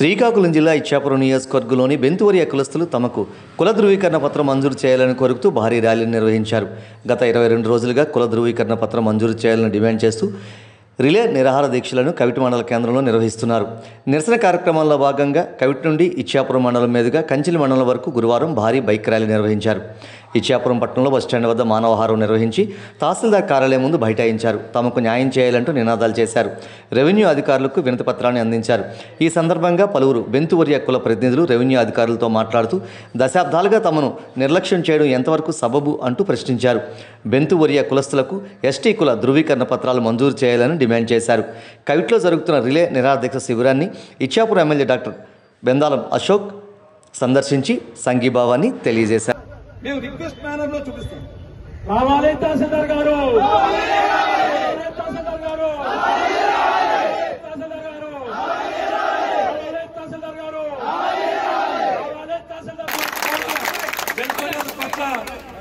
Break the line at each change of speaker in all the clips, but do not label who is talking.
శ్రీకాకుళం జిల్లా ఇచ్చాపురం నియోజకవర్గంలోని బెంతువరియా కులస్తులు తమకు కుల ధృవీకరణ పత్రం మంజూరు చేయాలని కోరుతూ భారీ ర్యాలీని నిర్వహించారు. గత 22 రోజులుగా కుల ధృవీకరణ పత్రం మంజూరు చేయాలని డిమాండ్ చేస్తూ రిలే నిరాహార దీక్షలను కవిటి మండల కేంద్రంలో నిర్వహిస్తున్నారు. నిరసన కార్యక్రమాల్లో భాగంగా కవిటి నుండి ఇచ్చాపురం మండలం మీదుగా కంచిలి మండలం వరకు గురువారం భారీ బైక్ ర్యాలీ నిర్వహించారు. ఇచ్చాపురం పట్టణంలో బస్టాండ్ వద్ద మానవహారం నిర్వహించి తహసీల్దార్ కార్యాలయం ముందు బైఠాయించారు. తమకు న్యాయం చేయాలంటూ నినాదాలు చేశారు. రెవెన్యూ అధికారులకు వినతి పత్రాన్ని అందించారు. ఈ సందర్భంగా పలువురు బెంతువరియా కుల ప్రతినిధులు రెవెన్యూ అధికారులతో మాట్లాడుతూ దశాబ్దాలుగా తమను నిర్లక్ష్యం చేయడం ఎంతవరకు సబబు అంటూ ప్రశ్నించారు. బెంతువరియా కులస్తులకు ఎస్టీ కుల ధృవీకరణ పత్రాలు మంజూరు చేయాలని డిమాండ్ చేశారు. కవిట్లో జరుగుతున్న రిలే నిరాదీక్ష శిబిరాన్ని ఇచ్చాపురం ఎమ్మెల్యే డాక్టర్ బెందాలం అశోక్ సందర్శించి సంఘీభావాన్ని తెలియజేశారు.
మేము రిక్వెస్ట్ మేనర్ లో చూపిస్తాం. రావాలి తహసీల్దార్ గారు, తహసీల్దార్ గారు, తహసీల్దార్ గారు, తహసీల్దార్ గారు, పట్ల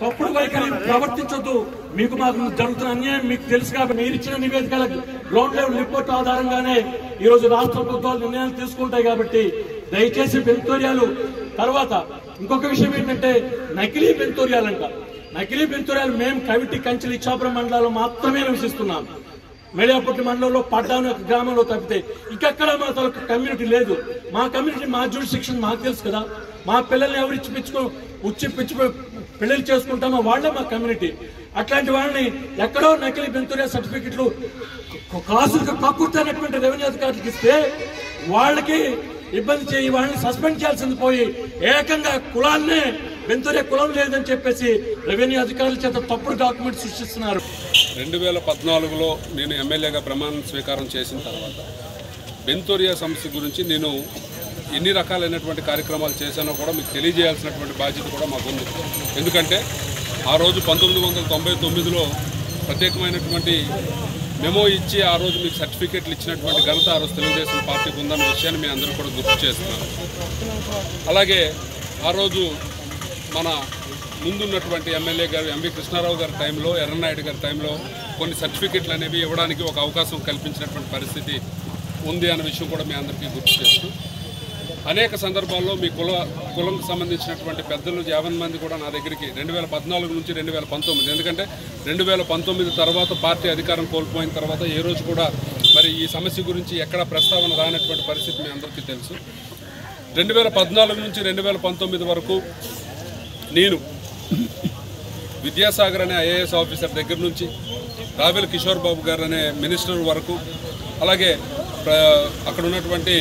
తప్పుడు వైఖరి ప్రవర్తించొద్దు. మీకు మాకు జరుగుతున్న అన్యాయం మీకు తెలుసు కాబట్టి మీరు ఇచ్చిన నివేదికల గ్రౌండ్ లెవెల్ రిపోర్ట్ ఆధారంగానే ఈ రోజు రాష్ట్ర ప్రభుత్వాలు నిర్ణయాలు తీసుకుంటాయి. కాబట్టి దయచేసి బెంతువరియాలు తర్వాత ఇంకొక విషయం ఏంటంటే నకిలీ బెంతువరియాలంట. నకిలీ బెంతువరియాలు మేము కవిటి కంచిలి ఇచ్చాపురం మండలాల్లో మాత్రమే నివసిస్తున్నాం. మేడియాపుట్టి మండలంలో పడ్డాను గ్రామంలో తప్పితే ఇంకెక్కడ మా తొలక కమ్యూనిటీ లేదు. మా కమ్యూనిటీ మా జ్యూరిడిక్షన్ మాకు తెలుసు కదా. మా పిల్లల్ని ఎవరు ఉచ్చి పెళ్లి చేసుకుంటామో వాళ్లే మా కమ్యూనిటీ. అట్లాంటి వాళ్ళని ఎక్కడో నకిలీ బెంతురియా సర్టిఫికెట్లు కాసులకు కక్కుర్తనేటువంటి రెవెన్యూ అధికారులకు ఇస్తే వాళ్ళకి ఇబ్బంది చేయి వాళ్ళని సస్పెండ్ చేయాల్సింది పోయి ఏకంగా కులాన్నే బెంతురియా కులం లేదని చెప్పేసి రెవెన్యూ అధికారుల చేత తప్పుడు డాక్యుమెంట్ సృష్టిస్తున్నారు.
2014లో నేను ఎమ్మెల్యేగా ప్రమాణ స్వీకారం చేసిన తర్వాత బెంతురియా సమస్య గురించి నేను ఎన్ని రకాలైనటువంటి కార్యక్రమాలు చేశానో కూడా మీకు తెలియజేయాల్సినటువంటి బాధ్యత కూడా మాకుంది. ఎందుకంటే ఆ రోజు 1999లో ప్రత్యేకమైనటువంటి మెమో ఇచ్చి ఆ రోజు మీకు సర్టిఫికెట్లు ఇచ్చినటువంటి ఘనత ఆ రోజు తెలుగుదేశం పార్టీకి ఉందన్న విషయాన్ని మీ అందరూ కూడా గుర్తు చేస్తున్నాను. అలాగే ఆ రోజు మన ముందున్నటువంటి ఎమ్మెల్యే గారు ఎంవి కృష్ణారావు గారి టైంలో, ఎర్రనాయుడు గారి టైంలో కొన్ని సర్టిఫికెట్లు అనేవి ఇవ్వడానికి ఒక అవకాశం కల్పించినటువంటి పరిస్థితి ఉంది అన్న విషయం కూడా మీ అందరికీ గుర్తు చేస్తూ అనేక సందర్భాల్లో మీ కులంకు సంబంధించినటువంటి పెద్దలు 50 మంది కూడా నా దగ్గరికి 2014 నుంచి 2019, ఎందుకంటే 2019 తర్వాత పార్టీ అధికారం కోల్పోయిన తర్వాత ఏ రోజు కూడా మరి ఈ సమస్య గురించి ఎక్కడ ప్రస్తావన రానటువంటి పరిస్థితి మీ అందరికీ తెలుసు. 2014 నుంచి 2019 వరకు నేను విద్యాసాగర్ అనే ఐఏఎస్ ఆఫీసర్ దగ్గర నుంచి రావెల కిషోర్ బాబు గారు అనే మినిస్టర్ వరకు, అలాగే అక్కడ ఉన్నటువంటి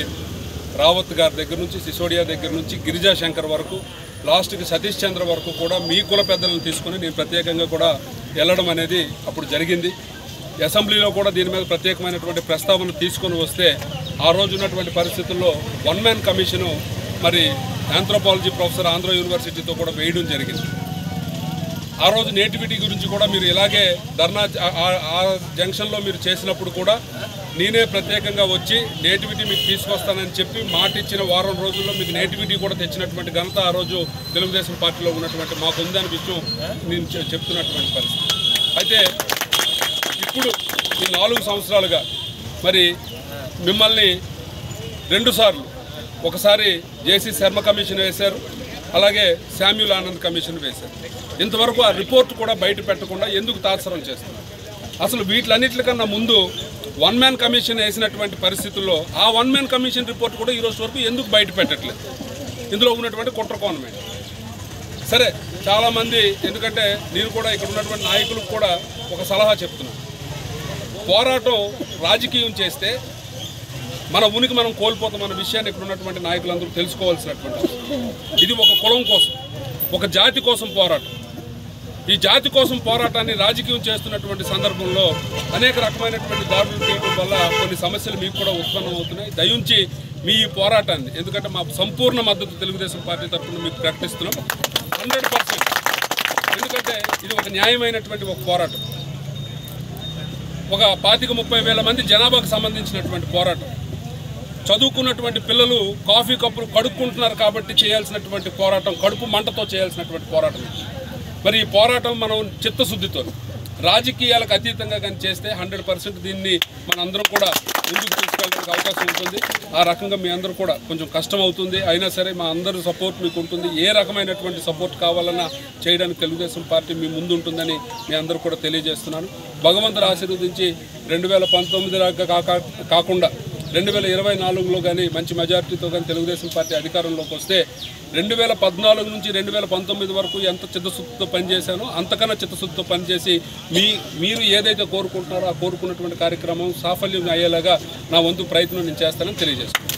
రావత్ గారి దగ్గర నుంచి, సిసోడియా దగ్గర నుంచి, గిరిజా శంకర్ వరకు, లాస్ట్కి సతీష్ చంద్ర వరకు కూడా మీ కుల పెద్దలను తీసుకుని నేను ప్రత్యేకంగా కూడా వెళ్ళడం అనేది అప్పుడు జరిగింది. అసెంబ్లీలో కూడా దీని మీద ప్రత్యేకమైనటువంటి ప్రస్తావన తీసుకొని వస్తే ఆ రోజు ఉన్నటువంటి పరిస్థితుల్లో 1 మ్యాన్ కమిషను మరి ఆంథ్రోపాలజీ ప్రొఫెసర్ ఆంధ్ర యూనివర్సిటీతో కూడా వేయడం జరిగింది. ఆ రోజు నేటివిటీ గురించి కూడా మీరు ఇలాగే ధర్నా ఆ జంక్షన్లో మీరు చేసినప్పుడు కూడా నేనే ప్రత్యేకంగా వచ్చి నేటివిటీ మీకు తీసుకొస్తానని చెప్పి మాట ఇచ్చిన వారం రోజుల్లో మీకు నేటివిటీ కూడా తెచ్చినటువంటి ఘనత ఆ రోజు తెలుగుదేశం పార్టీలో ఉన్నటువంటి మాకు ఉందనే విషయం నేను చెప్తున్నటువంటి పరిస్థితి. అయితే ఇప్పుడు ఈ 4 సంవత్సరాలుగా మరి మిమ్మల్ని 2 సార్లు, ఒకసారి జేసీ శర్మ కమిషన్ వేశారు, అలాగే శామ్యూల్ ఆనంద్ కమిషన్ వేశారు. ఇంతవరకు ఆ రిపోర్ట్ కూడా బయట పెట్టకుండా ఎందుకు తాత్సరం చేస్తున్నారు? అసలు వీటిలన్నిటికన్నా ముందు 1 మ్యాన్ కమిషన్ వేసినటువంటి పరిస్థితుల్లో ఆ 1 మ్యాన్ కమిషన్ రిపోర్ట్ కూడా ఈరోజు వరకు ఎందుకు బయట పెట్టట్లేదు? ఇందులో ఉన్నటువంటి కుట్ర కోణమేంటి? సరే, చాలామంది, ఎందుకంటే నేను కూడా ఇక్కడ ఉన్నటువంటి నాయకులకు కూడా ఒక సలహా చెప్తున్నాను. పోరాటం రాజకీయం చేస్తే మన ఉనికి మనం కోల్పోతామన్న విషయాన్ని ఇక్కడ ఉన్నటువంటి నాయకులందరూ తెలుసుకోవాల్సినటువంటి ఇది ఒక కులం కోసం, ఒక జాతి కోసం పోరాటం. ఈ జాతి కోసం పోరాటాన్ని రాజకీయం చేస్తున్నటువంటి సందర్భంలో అనేక రకమైనటువంటి దాడులు తీయడం వల్ల కొన్ని సమస్యలు మీకు కూడా ఉత్పన్నం అవుతున్నాయి. దయించి మీ ఈ పోరాటాన్ని, ఎందుకంటే మా సంపూర్ణ మద్దతు తెలుగుదేశం పార్టీ తరఫున మీకు ప్రకటిస్తున్నాం 100%. ఎందుకంటే ఇది ఒక న్యాయమైనటువంటి ఒక పోరాటం, ఒక 25-30 వేల మంది జనాభాకు సంబంధించినటువంటి పోరాటం. చదువుకున్నటువంటి పిల్లలు కాఫీ కప్పులు కడుక్కుంటున్నారు కాబట్టి చేయాల్సినటువంటి పోరాటం, కడుపు మంటతో చేయాల్సినటువంటి పోరాటం. మరి ఈ పోరాటం మనం చిత్తశుద్ధితో రాజకీయాలకు అతీతంగా కానీ చేస్తే 100% దీన్ని మనందరం కూడా ముందుకు తీసుకెళ్ళడానికి అవకాశం ఉంటుంది. ఆ రకంగా మీ అందరూ కూడా కొంచెం కష్టం అవుతుంది, అయినా సరే మా అందరి సపోర్ట్ మీకు ఉంటుంది. ఏ రకమైనటువంటి సపోర్ట్ కావాలన్నా చేయడానికి తెలుగుదేశం పార్టీ మీ ముందు ఉంటుందని మీ అందరూ కూడా తెలియజేస్తున్నాను. భగవంతుడు ఆశీర్వదించి 2019 దాకా కాకుండా 2024లో కానీ మంచి మెజార్టీతో కానీ తెలుగుదేశం పార్టీ అధికారంలోకి వస్తే 2014 నుంచి 2019 వరకు ఎంత చిత్తశుద్ధితో పనిచేశానో అంతకన్నా చిత్తశుద్ధితో పనిచేసి మీరు ఏదైతే కోరుకుంటున్నారో ఆ కోరుకున్నటువంటి కార్యక్రమం సాఫల్యం అయ్యేలాగా నా వంతు ప్రయత్నం నేను చేస్తానని తెలియజేస్తున్నాను.